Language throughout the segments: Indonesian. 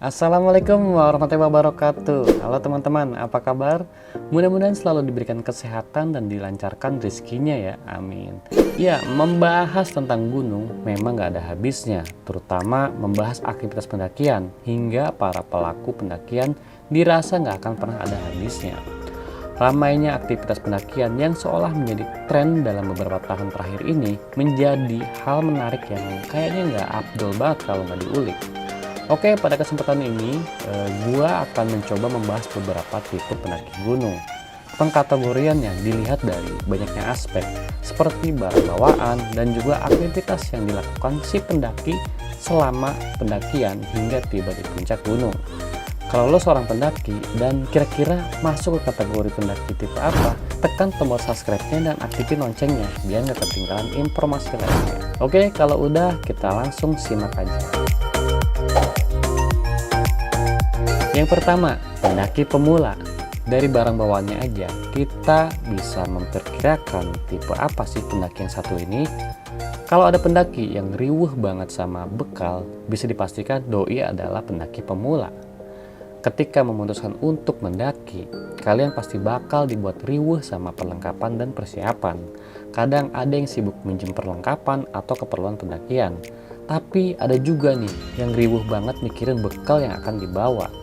Assalamualaikum warahmatullahi wabarakatuh. Halo teman-teman, apa kabar? Mudah-mudahan selalu diberikan kesehatan dan dilancarkan rezekinya ya, amin. Ya, membahas tentang gunung memang gak ada habisnya, terutama membahas aktivitas pendakian hingga para pelaku pendakian dirasa gak akan pernah ada habisnya. Ramainya aktivitas pendakian yang seolah menjadi tren dalam beberapa tahun terakhir ini menjadi hal menarik yang kayaknya gak afdol banget kalau gak diulik. Oke, pada kesempatan ini gua akan mencoba membahas beberapa tipe pendaki gunung. Pengkategoriannya dilihat dari banyaknya aspek, seperti barang bawaan dan juga aktivitas yang dilakukan si pendaki selama pendakian hingga tiba di puncak gunung. Kalau lo seorang pendaki dan kira-kira masuk ke kategori pendaki tipe apa, tekan tombol subscribe-nya dan aktifin loncengnya biar nggak ketinggalan informasi lainnya. Oke, kalau udah kita langsung simak aja. Yang pertama, pendaki pemula. Dari barang bawaannya aja, kita bisa memperkirakan tipe apa sih pendaki yang satu ini. Kalau ada pendaki yang riuh banget sama bekal, bisa dipastikan doi adalah pendaki pemula. Ketika memutuskan untuk mendaki, kalian pasti bakal dibuat riuh sama perlengkapan dan persiapan. Kadang ada yang sibuk minjem perlengkapan atau keperluan pendakian. Tapi ada juga nih yang riuh banget mikirin bekal yang akan dibawa.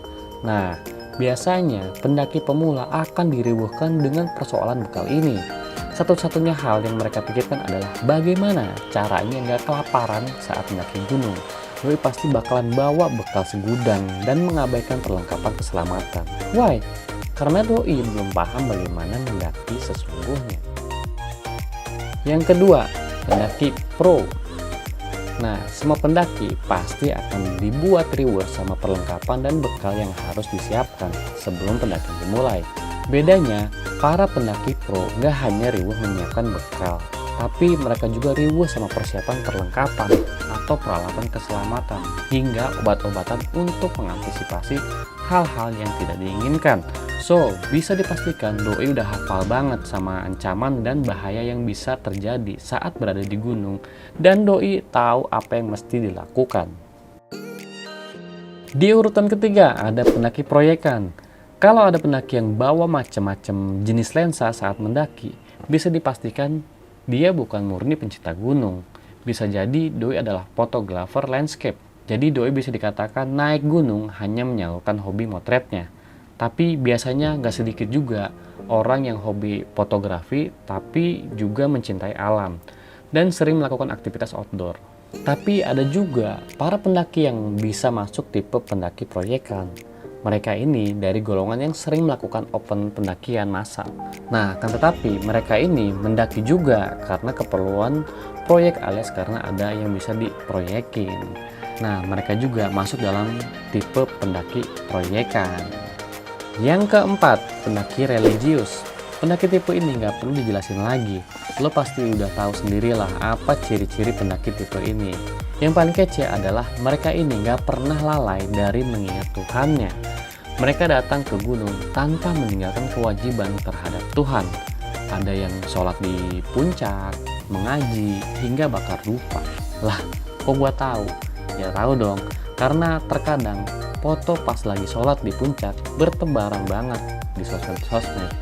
Nah, biasanya pendaki pemula akan diriuhkan dengan persoalan bekal ini. Satu-satunya hal yang mereka pikirkan adalah bagaimana caranya nggak kelaparan saat mendaki gunung. Doi pasti bakalan bawa bekal segudang dan mengabaikan perlengkapan keselamatan. Why? Karena doi belum paham bagaimana mendaki sesungguhnya. Yang kedua, pendaki pro. Nah, semua pendaki pasti akan dibuat riuh sama perlengkapan dan bekal yang harus disiapkan sebelum pendakian dimulai. Bedanya, para pendaki pro gak hanya riuh menyiapkan bekal, tapi mereka juga riuh sama persiapan perlengkapan atau peralatan keselamatan hingga obat-obatan untuk mengantisipasi hal-hal yang tidak diinginkan. So, bisa dipastikan doi udah hafal banget sama ancaman dan bahaya yang bisa terjadi saat berada di gunung, dan doi tahu apa yang mesti dilakukan. Di urutan ketiga ada pendaki proyekan. Kalau ada pendaki yang bawa macam-macam jenis lensa saat mendaki, bisa dipastikan dia bukan murni pencinta gunung. Bisa jadi doi adalah fotografer landscape. Jadi doi bisa dikatakan naik gunung hanya menyalurkan hobi motretnya. Tapi biasanya gak sedikit juga orang yang hobi fotografi tapi juga mencintai alam dan sering melakukan aktivitas outdoor. Tapi ada juga para pendaki yang bisa masuk tipe pendaki proyekan. Mereka ini dari golongan yang sering melakukan open pendakian massal. Nah, kan tetapi mereka ini mendaki juga karena keperluan proyek alias karena ada yang bisa diproyekin. Nah, mereka juga masuk dalam tipe pendaki proyekan. Yang keempat, pendaki religius. Pendaki tipe ini nggak perlu dijelasin lagi. Lo pasti udah tahu sendirilah apa ciri-ciri pendaki tipe ini. Yang paling kece adalah mereka ini nggak pernah lalai dari mengingat Tuhannya. Mereka datang ke gunung tanpa meninggalkan kewajiban terhadap Tuhan. Ada yang sholat di puncak, mengaji, hingga bakar dupa. Lah, kok gua tahu? Ya tahu dong, karena terkadang foto pas lagi sholat di puncak bertebaran banget di sosmed.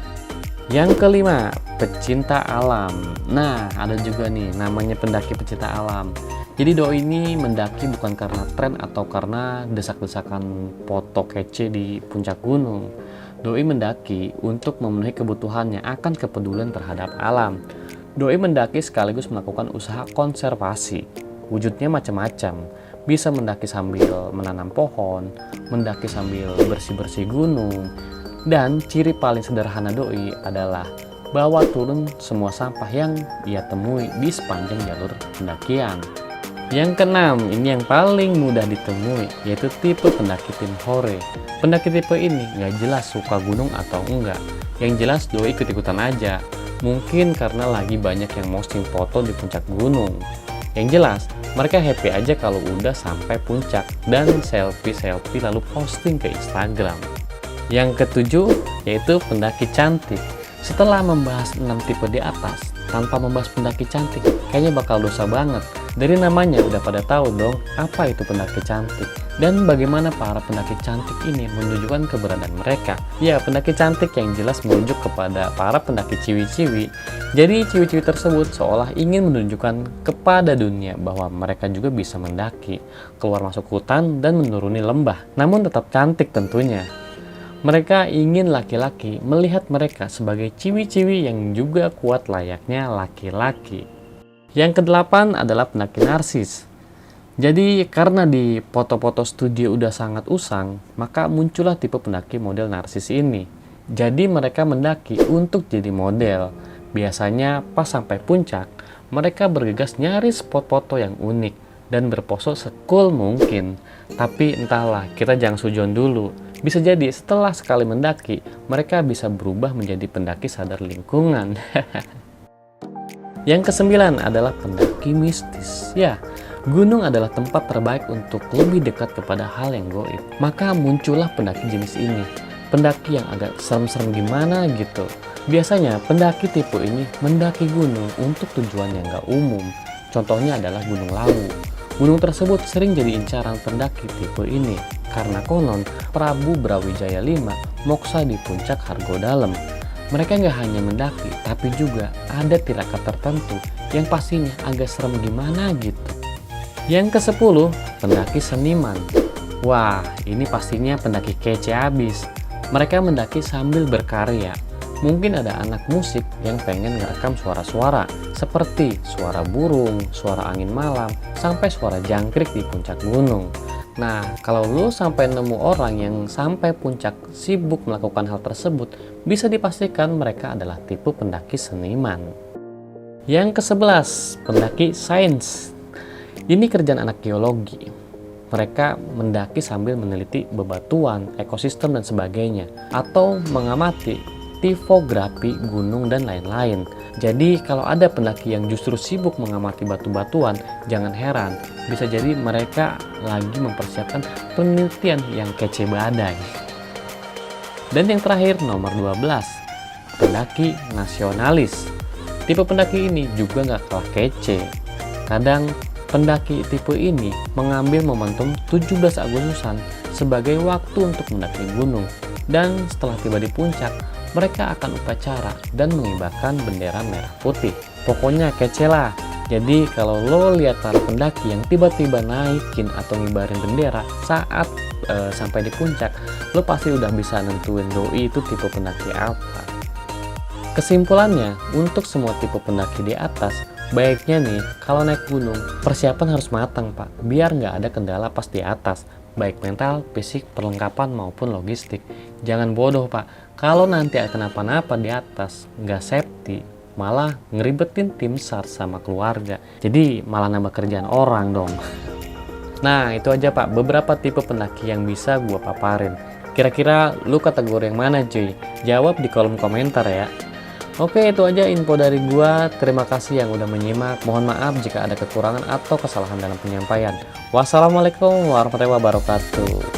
Yang kelima, pecinta alam. Nah, ada juga nih namanya pendaki pecinta alam. Jadi doi ini mendaki bukan karena tren atau karena desak-desakan foto kece di puncak gunung. Doi mendaki untuk memenuhi kebutuhannya akan kepedulian terhadap alam. Doi mendaki sekaligus melakukan usaha konservasi. Wujudnya macam-macam. Bisa mendaki sambil menanam pohon, mendaki sambil bersih-bersih gunung, dan ciri paling sederhana doi adalah bawa turun semua sampah yang ia temui di sepanjang jalur pendakian. Yang keenam, ini yang paling mudah ditemui, yaitu tipe pendaki tim hore. Pendaki tipe ini gak jelas suka gunung atau enggak, yang jelas doi ikut-ikutan aja. Mungkin karena lagi banyak yang posting foto di puncak gunung. Yang jelas, mereka happy aja kalau udah sampai puncak dan selfie-selfie lalu posting ke Instagram. Yang ketujuh, yaitu pendaki cantik. Setelah membahas 6 tipe di atas, tanpa membahas pendaki cantik, kayaknya bakal dosa banget. Dari namanya udah pada tahu dong apa itu pendaki cantik. Dan bagaimana para pendaki cantik ini menunjukkan keberadaan mereka? Ya, pendaki cantik yang jelas menunjuk kepada para pendaki ciwi-ciwi. Jadi ciwi-ciwi tersebut seolah ingin menunjukkan kepada dunia bahwa mereka juga bisa mendaki, keluar masuk hutan dan menuruni lembah. Namun tetap cantik tentunya. Mereka ingin laki-laki melihat mereka sebagai ciwi-ciwi yang juga kuat layaknya laki-laki. Yang kedelapan adalah pendaki narsis. Jadi karena di foto-foto studio udah sangat usang, maka muncullah tipe pendaki model narsis ini. Jadi mereka mendaki untuk jadi model. Biasanya pas sampai puncak, mereka bergegas nyari spot foto yang unik dan berpose secool mungkin. Tapi entahlah, kita jangan sujon dulu. Bisa jadi setelah sekali mendaki, mereka bisa berubah menjadi pendaki sadar lingkungan. Yang kesembilan adalah pendaki mistis. Ya, gunung adalah tempat terbaik untuk lebih dekat kepada hal yang gaib. Maka muncullah pendaki jenis ini. Pendaki yang agak serem-serem gimana gitu. Biasanya pendaki tipe ini mendaki gunung untuk tujuan yang gak umum. Contohnya adalah Gunung Lawu. Gunung tersebut sering jadi incaran pendaki tipe ini. Karena konon Prabu Brawijaya V moksa di puncak Hargodalem. Mereka nggak hanya mendaki, tapi juga ada tirakat tertentu yang pastinya agak serem gimana gitu. Yang ke-10, pendaki seniman. Wah, ini pastinya pendaki kece abis. Mereka mendaki sambil berkarya. Mungkin ada anak musik yang pengen ngerekam suara-suara, seperti suara burung, suara angin malam, sampai suara jangkrik di puncak gunung. Nah, kalau lu sampai nemu orang yang sampai puncak sibuk melakukan hal tersebut, bisa dipastikan mereka adalah tipe pendaki seniman. Yang ke-11, pendaki sains. Ini kerjaan anak geologi. Mereka mendaki sambil meneliti bebatuan, ekosistem dan sebagainya, atau mengamati tipografi gunung dan lain-lain. Jadi kalau ada pendaki yang justru sibuk mengamati batu-batuan, jangan heran, bisa jadi mereka lagi mempersiapkan penelitian yang kece badai. Dan yang terakhir, nomor 12, pendaki nasionalis. Tipe pendaki ini juga nggak kalah kece. Kadang pendaki tipe ini mengambil momentum 17 Agustusan sebagai waktu untuk mendaki gunung. Dan setelah tiba di puncak, mereka akan upacara dan mengibarkan bendera merah putih. Pokoknya kece lah. Jadi kalau lo lihat para pendaki yang tiba-tiba naikin atau ngibarin bendera saat sampai di puncak, lo pasti udah bisa nentuin doi itu tipe pendaki apa. Kesimpulannya, untuk semua tipe pendaki di atas, baiknya nih kalau naik gunung, persiapan harus matang pak, biar nggak ada kendala pas di atas. Baik mental, fisik, perlengkapan maupun logistik. Jangan bodoh pak, kalau nanti ada kenapa-napa di atas, nggak safety, malah ngeribetin tim SAR sama keluarga. Jadi malah nambah kerjaan orang dong. Nah itu aja pak, beberapa tipe pendaki yang bisa gua paparin. Kira-kira lu kategori yang mana cuy? Jawab di kolom komentar ya. Oke, itu aja info dari gua. Terima kasih yang udah menyimak. Mohon maaf jika ada kekurangan atau kesalahan dalam penyampaian. Wassalamualaikum warahmatullahi wabarakatuh.